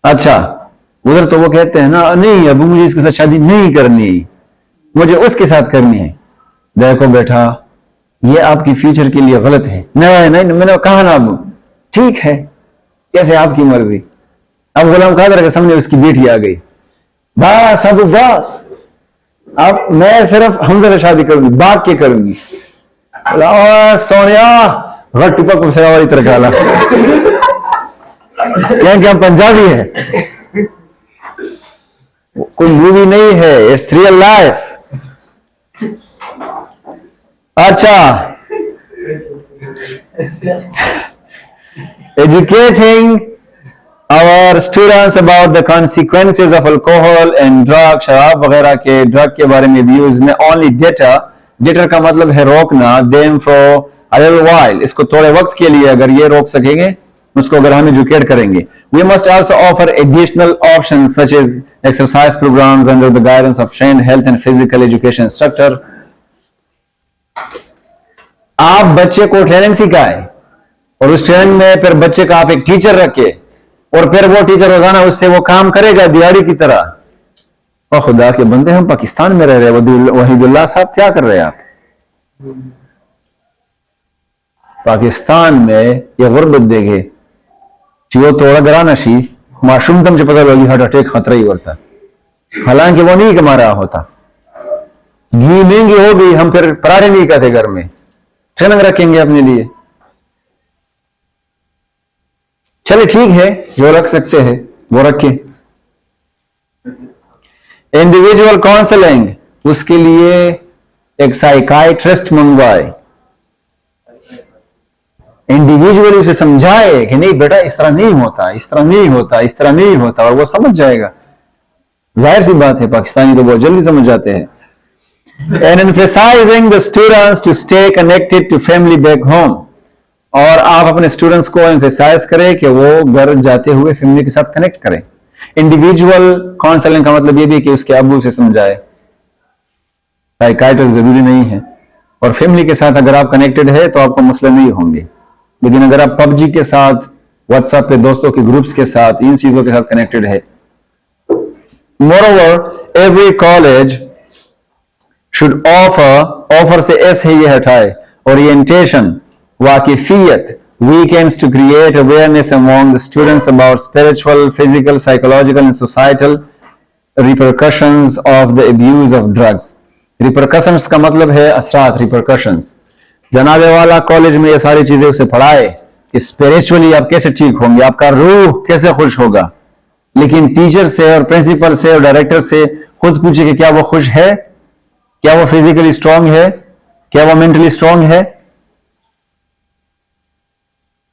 अच्छा, उधर तो वो कहते हैं ना, नहीं अबू मुझे इसके साथ शादी नहीं करनी, मुझे उसके साथ करनी है। देखो बेटा, ये आपकी फ्यूचर के लिए गलत है। नहीं नहीं, मैंने कहा ना, ठीक है, कैसे आपकी मर्जी। अब गुलाम कादर के सामने उसकी बेटी आ गई, बस अब बस, अब मैं सिर्फ हमजा से शादी करूंगी, बाग के करूंगी। सोनिया गट टिपक को वाली तरह डाला, क्योंकि हम पंजाबी है, कोई मूवी नहीं है, इट्स रियल लाइफ। अच्छा, educating our students about the consequences of alcohol and drug, शराब वगैरह के ड्रग के बारे में व्यूज में only deter का मतलब है रोकना, them for a little while, इसको थोड़े वक्त के लिए अगर ये रोक सकेंगे, उसको अगर हम एजुकेट करेंगे। We must also offer additional options such as exercise programs under the guidance of trained health and physical education instructor. आप बच्चे को ट्रेनिंग सिखाए और उस ट्रेनिंग में फिर बच्चे का आप एक टीचर रखे और फिर वो टीचर रोजाना उससे वो काम करेगा दिहाड़ी की तरह। और खुदा के बंदे, हम पाकिस्तान में रह रहे हैं, वहीदुल्लाह साहब क्या कर रहे हैं आप? पाकिस्तान में ये गुर्बत देखे वो थोड़ा गराना शी माशूम तम पता लगी हार्ट अटैक खतरा ही होता, हालांकि वो नहीं कमा रहा होता। घी महंगी हो गई, हम फिर पराठे नहीं खाते घर में, ट्रेनिंग रखेंगे अपने लिए। चले ठीक है, जो रख सकते हैं वो रखें। इंडिविजुअल काउंसलिंग, उसके लिए एक साइकाइट्रिस्ट मंगवाए, इंडिविजुअली उसे समझाए कि नहीं बेटा इस तरह नहीं होता, इस तरह नहीं होता, इस तरह नहीं होता, और वो समझ जाएगा। जाहिर सी बात है, पाकिस्तानी तो बहुत जल्दी समझ जाते हैं। And emphasizing the students to stay connected to family back home, और आप अपने स्टूडेंट्स को एम्फेसाइज करें कि वो घर जाते हुए फैमिली के साथ कनेक्ट करें। इंडिविजुअल काउंसलिंग का मतलब ये भी कि उसके अब्बू से समझाए, साइकाइट्रिस्ट जरूरी नहीं है। और फैमिली के साथ अगर आप कनेक्टेड है तो आपको मसले नहीं होंगे, लेकिन अगर आप पबजी के साथ, व्हाट्सएप पे दोस्तों के ग्रुप्स के साथ, इन चीजों के साथ कनेक्टेड है। Moreover every college should offer से एस है ये हटाए, orientation वाकिफियत weekends to create awareness among the students about spiritual, physical, psychological and societal repercussions of the abuse of drugs. Repercussions का मतलब है असरात, repercussions. जनाबे वाला कॉलेज में ये सारी चीजें उसे पढ़ाए कि स्पिरिचुअली आप कैसे ठीक होंगे, आपका रूह कैसे खुश होगा, लेकिन टीचर से और प्रिंसिपल से और डायरेक्टर से खुद पूछे कि क्या वो खुश है, क्या वो फिजिकली स्ट्रांग है, क्या वो मेंटली स्ट्रांग है,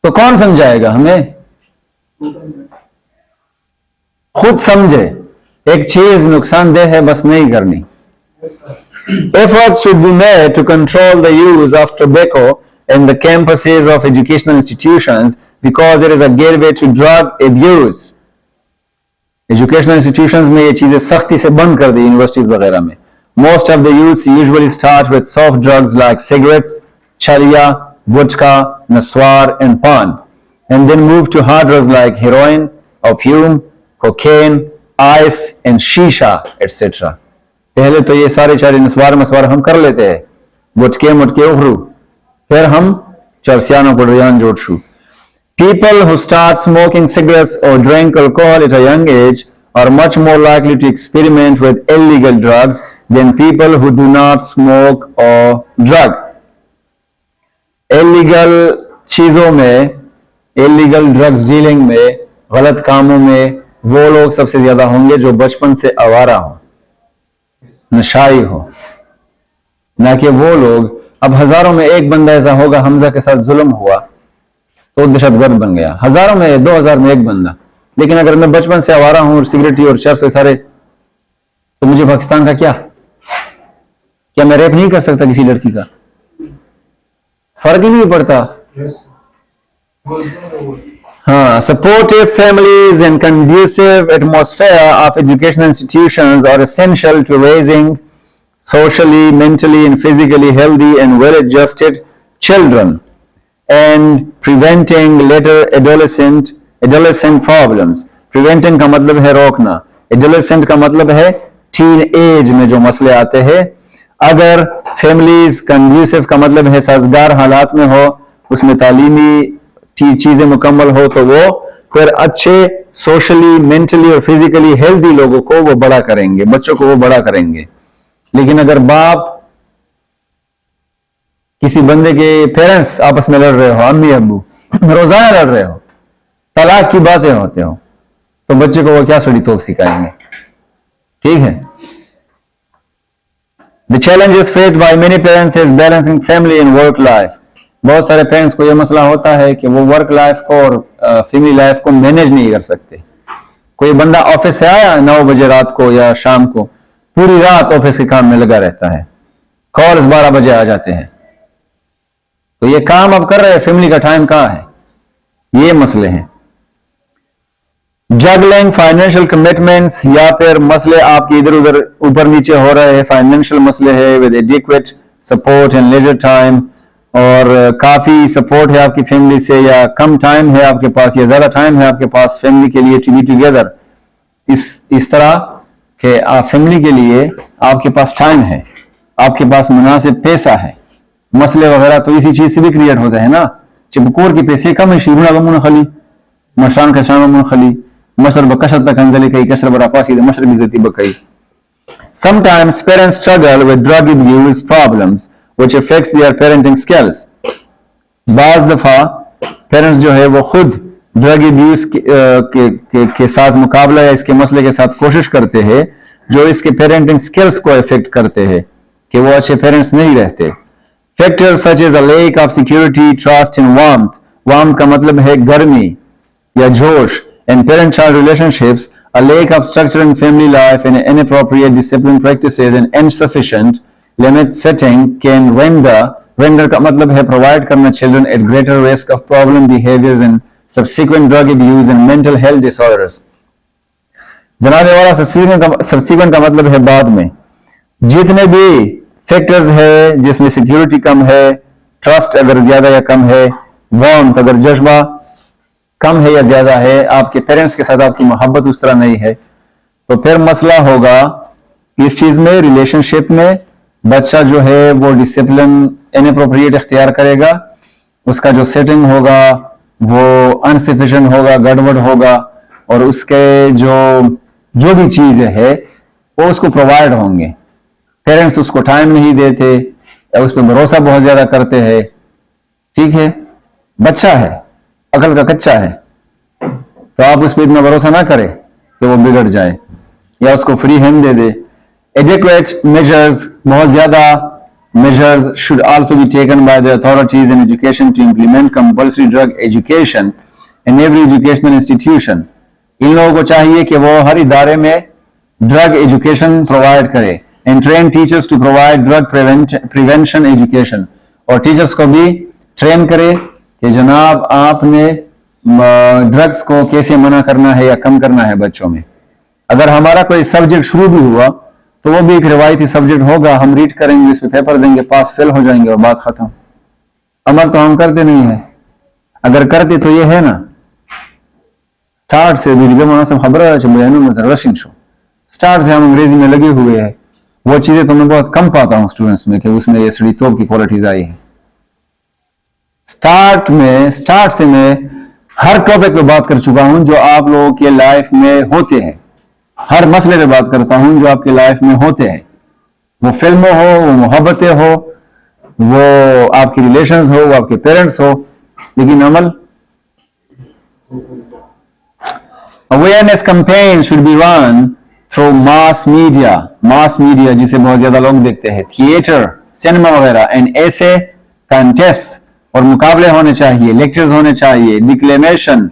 तो कौन समझाएगा हमें? खुद समझे। एक चीज नुकसानदेह है, बस नहीं करनी। Efforts should be made to control the use of tobacco in the campuses of educational institutions because it is a gateway to drug abuse. Educational institutions में ये चीजें सख्ती से बंद कर दी, यूनिवर्सिटीज वगैरह में। Most of the youths usually start with soft drugs like cigarettes, charia, vodka, naswar and pan, and then move to hard drugs like heroin, opium, cocaine, ice and shisha, etc. पहले तो ये सारे चारे नस्वार मस्वार हम कर लेते हैं, गुटके मुटके उभरू, फिर हम चरसियानो पड़ियान जोड़शु. People who start smoking cigarettes or drink alcohol at a young age are much more likely to experiment with illegal drugs than people who do not smoke or drug. Illegal चीजों में, illegal drugs dealing में, गलत कामों में वो लोग सबसे ज्यादा होंगे जो बचपन से आवारा हो, नशाई हो, ना कि वो लोग। अब हजारों में एक बंदा ऐसा होगा, हमजा के साथ जुल्म हुआ तो दहशतगर्द बन गया, हजारों में 2000 में एक बंदा। लेकिन अगर मैं बचपन से आवारा हूं, सिगरेटी और चर्च से सारे, तो मुझे पाकिस्तान का क्या मैं रेप नहीं कर सकता किसी लड़की का? फर्क ही नहीं पड़ता। हाँ, supportive families and conducive atmosphere of educational institutions are essential to raising socially, mentally and physically healthy and well-adjusted children and preventing later adolescent problems. Preventing का मतलब है रोकना, adolescent का मतलब है teen age में जो मसले आते हैं। अगर families conducive का मतलब है साजगार हालात में हो, उसमें तालीमी चीजें मुकम्मल हो, तो वो फिर अच्छे सोशली, मेंटली और फिजिकली हेल्दी लोगों को वो बड़ा करेंगे, बच्चों को वो बड़ा करेंगे। लेकिन अगर बाप, किसी बंदे के पेरेंट्स आपस में लड़ रहे हो, अम्मी अब्बू रोजाना लड़ रहे हो, तलाक की बातें होते हो, तो बच्चे को वो क्या सड़ी तोप सिखाएंगे? ठीक है। The challenges faced by many parents is balancing family and work life. बहुत सारे पेरेंट्स को यह मसला होता है कि वो वर्क लाइफ को और फैमिली लाइफ को मैनेज नहीं कर सकते। कोई बंदा ऑफिस से आया 9 बजे रात को या शाम को, पूरी रात ऑफिस के काम में लगा रहता है, कॉल्स 12 बजे आ जाते हैं, तो ये काम अब कर रहे हैं, फैमिली का टाइम कहां है? ये मसले हैं। जगलिंग फाइनेंशियल कमिटमेंट्स, या फिर मसले आपके इधर उधर ऊपर नीचे हो रहे हैं, फाइनेंशियल मसले है, with adequate support and leisure time, और काफी सपोर्ट है आपकी फैमिली से, या कम टाइम है आपके पास, या ज्यादा टाइम है आपके पास फैमिली के लिए टू बी टुगेदर। इस तरह के फैमिली के लिए आपके पास टाइम है, आपके पास मुनासिब पैसा है। मसले वगैरह तो इसी चीज से भी क्रिएट होते हैं ना, चिपकोर के पैसे कम है, शीरुना बमुन खली मशान का शाम बमुन खली मसर बकशत तक अंजलि कई कसर बरा Pasi मशर बिजती बकई। Sometimes parents struggle with drug abuse problems which affects their parenting skills. बाज दफा पेरेंट्स जो है वो खुद ड्रग एब्यूज के साथ मुकाबला या इसके मसले के साथ कोशिश करते हैं, जो इसके पेरेंटिंग स्किल्स को इफेक्ट करते हैं, कि वो अच्छे पेरेंट्स नहीं रहते। Factors such as a lack of security, trust and warmth, warmth का मतलब है गर्मी या जोश, and parent child relationships, a lack of structure in family life and inappropriate discipline practices and insufficient limit setting can render का मतलब है provide करना children at greater risk of problem behaviors and subsequent drug abuse and mental health disorders. जनाबे वाला subsequent का मतलब है बाद में। जितने भी फैक्टर्स है जिसमें सिक्योरिटी कम है, ट्रस्ट अगर ज्यादा या कम है, वार्मथ अगर जज्बा कम है या ज्यादा है, आपके पेरेंट्स के साथ आपकी मोहब्बत उस तरह नहीं है, तो फिर मसला होगा इस चीज में, रिलेशनशिप में। बच्चा जो है वो डिसिप्लिन इनअप्रोप्रिएट इख्तियार करेगा, उसका जो सेटिंग होगा वो अनसफिशिएंट होगा, गड़बड़ होगा, और उसके जो भी चीजें है वो उसको प्रोवाइड होंगे। पेरेंट्स उसको टाइम नहीं देते या उस पर भरोसा बहुत ज्यादा करते हैं, ठीक है, बच्चा है, अकल का कच्चा है, तो आप उस पर इतना भरोसा ना करें कि वो बिगड़ जाए या उसको फ्री हैंड दे दे। एडिक्वेट मेजर्स, बहुत ज्यादा measures should also be taken by the authorities in education to implement compulsory drug education in every educational institution. इन लोगों को चाहिए कि वो हर इदारे में ड्रग एजुकेशन प्रोवाइड करे and train teachers to provide drug prevention education, और टीचर्स को भी ट्रेन करे कि जनाब आपने ड्रग्स को कैसे मना करना है या कम करना है बच्चों में। अगर हमारा कोई सब्जेक्ट शुरू भी हुआ तो वो भी एक रिवायती सब्जेक्ट होगा, हम रीड करेंगे, इस पे पेपर देंगे, पास फेल हो जाएंगे और बात खत्म। अमल तो हम करते नहीं है, अगर करते तो ये है ना, स्टार्ट से स्टार्ट से हम अंग्रेजी में लगे हुए हैं। वो चीजें तो मैं बहुत कम पाता हूँ स्टूडेंट्स में कि उसमें ये सड़ी तोप की क्वालिटीज आई है। स्टार्ट से मैं हर टॉपिक पे बात कर चुका हूं जो आप लोगों के लाइफ में होते हैं, हर मसले पे बात करता हूं जो आपके लाइफ में होते हैं, वो फिल्में हो, वो मोहब्बतें हो, वो आपकी रिलेशंस हो, वो आपके पेरेंट्स हो, लेकिन अमल। Awareness campaign should be run through mass media जिसे बहुत ज्यादा लोग देखते हैं, थिएटर, सिनेमा वगैरह, एंड ऐसे कंटेस्ट और मुकाबले होने चाहिए, लेक्चर्स होने चाहिए, डिक्लेमेशन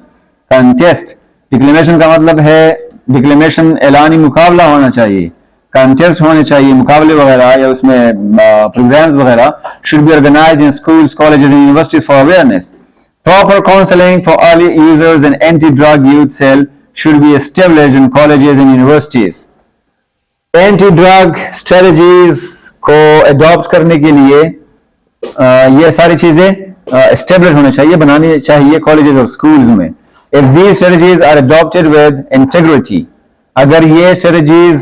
कंटेस्ट, डिक्लेमेशन का मतलब है डिक्लेमेशन एलानी मुकाबला होना चाहिए, कंटेस्ट होने चाहिए, मुकाबले वगैरह या उसमें प्रोग्राम्स वगैरह should be organized in schools, colleges and universities for awareness. Proper counselling for early users and anti drug youth cell should be established in colleges and universities. Anti drug strategies को adopt करने के लिए ये सारी चीजें establish होने चाहिए, बनानी चाहिए कॉलेजेस और स्कूल्स में। If these strategies are adopted with integrity, अगर ये strategies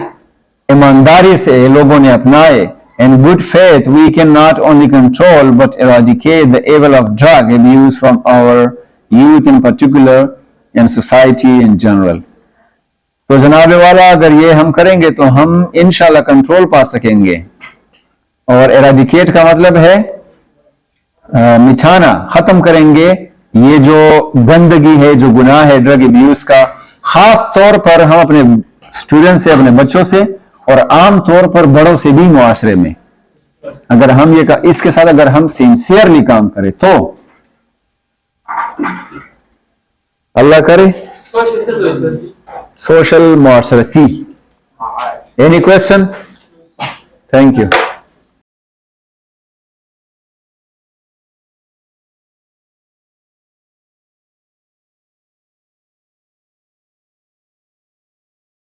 ईमानदारी से लोगों ने अपनाए, in good faith, we can not only control but eradicate the evil of drug abuse from our youth in particular and society in general. तो जनाब वाला अगर ये हम करेंगे तो हम इंशाल्लाह कंट्रोल पा सकेंगे, और eradicate का मतलब है मिटाना, खत्म करेंगे ये जो गंदगी है, जो गुनाह है ड्रग अब्यूज का, खास तौर पर हम अपने स्टूडेंट से, अपने बच्चों से, और आम तौर पर बड़ों से भी मुआशरे में अगर हम इसके साथ अगर हम सिंसियरली काम करें तो अल्लाह करे सोशल मुआशरती। Any question? Thank you.